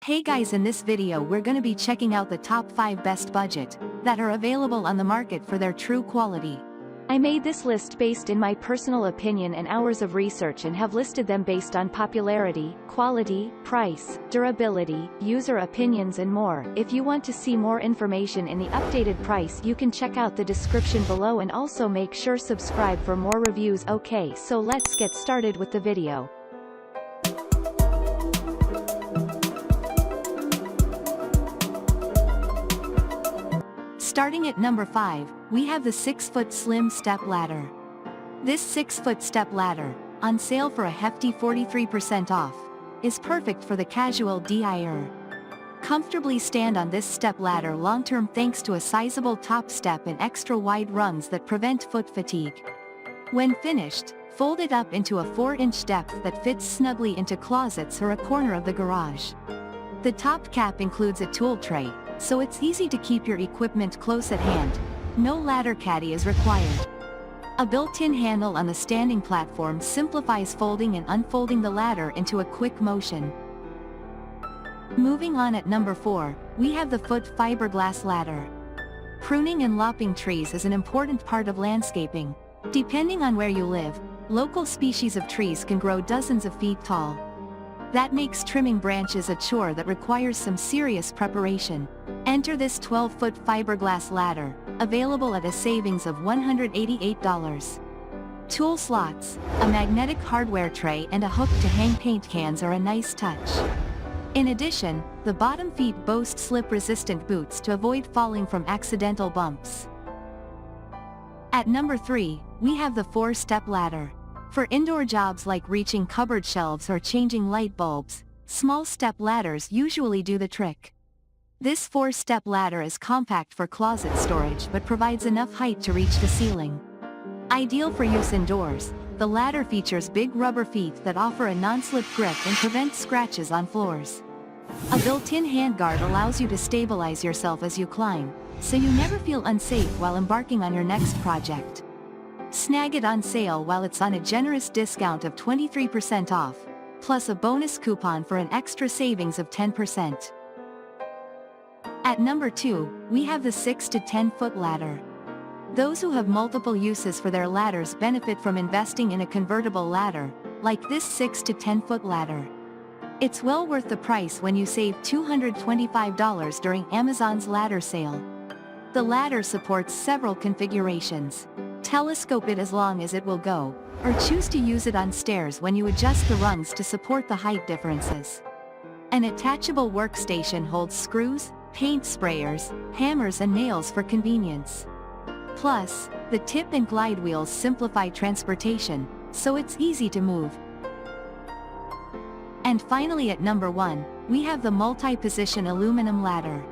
Hey guys, in this video we're gonna be checking out the top 5 best budget that are available on the market for their true quality. I made this list based in my personal opinion and hours of research and have listed them based on popularity, quality, price, durability, user opinions and more. If you want to see more information in the updated price, you can check out the description below and also make sure subscribe for more reviews. Okay, so let's get started with the video. Starting at number 5, we have the 6-foot slim step ladder. This 6-foot step ladder, on sale for a hefty 43% off, is perfect for the casual DIYer. Comfortably stand on this step ladder long-term thanks to a sizable top step and extra wide rungs that prevent foot fatigue. When finished, fold it up into a 4-inch depth that fits snugly into closets or a corner of the garage. The top cap includes a tool tray, so it's easy to keep your equipment close at hand. No ladder caddy is required. A built-in handle on the standing platform simplifies folding and unfolding the ladder into a quick motion. Moving on at number 4, we have the foot fiberglass ladder. Pruning and lopping trees is an important part of landscaping. Depending on where you live, local species of trees can grow dozens of feet tall. That makes trimming branches a chore that requires some serious preparation. Enter this 12-foot fiberglass ladder, available at a savings of $188. Tool slots, a magnetic hardware tray and a hook to hang paint cans are a nice touch. In addition, the bottom feet boast slip-resistant boots to avoid falling from accidental bumps. At number 3, we have the 4-step ladder. For indoor jobs like reaching cupboard shelves or changing light bulbs, small step ladders usually do the trick. This 4-step ladder is compact for closet storage but provides enough height to reach the ceiling. Ideal for use indoors, the ladder features big rubber feet that offer a non-slip grip and prevent scratches on floors. A built-in handguard allows you to stabilize yourself as you climb, so you never feel unsafe while embarking on your next project. Snag it on sale while it's on a generous discount of 23% off, plus a bonus coupon for an extra savings of 10%. At number 2, we have the 6 to 10-foot ladder. Those who have multiple uses for their ladders benefit from investing in a convertible ladder, like this 6 to 10-foot ladder. It's well worth the price when you save $225 during Amazon's ladder sale. The ladder supports several configurations. Telescope it as long as it will go, or choose to use it on stairs when you adjust the rungs to support the height differences. An attachable workstation holds screws, paint sprayers, hammers and nails for convenience. Plus, the tip and glide wheels simplify transportation, so it's easy to move. And finally at number 1, we have the multi-position aluminum ladder.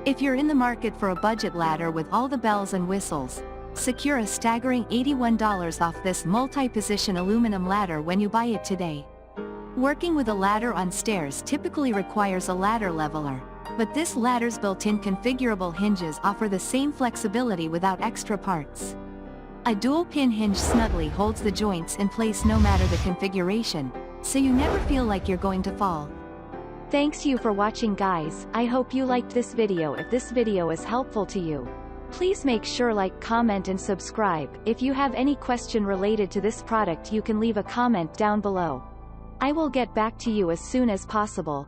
If you're in the market for a budget ladder with all the bells and whistles, secure a staggering $81 off this multi-position aluminum ladder when you buy it today. Working with a ladder on stairs typically requires a ladder leveler, but this ladder's built-in configurable hinges offer the same flexibility without extra parts. A dual-pin hinge snugly holds the joints in place no matter the configuration, so you never feel like you're going to fall. Thanks you for watching guys. I hope you liked this video. If this video is helpful to you, please make sure like, comment and subscribe. If you have any question related to this product you can leave a comment down below. I will get back to you as soon as possible.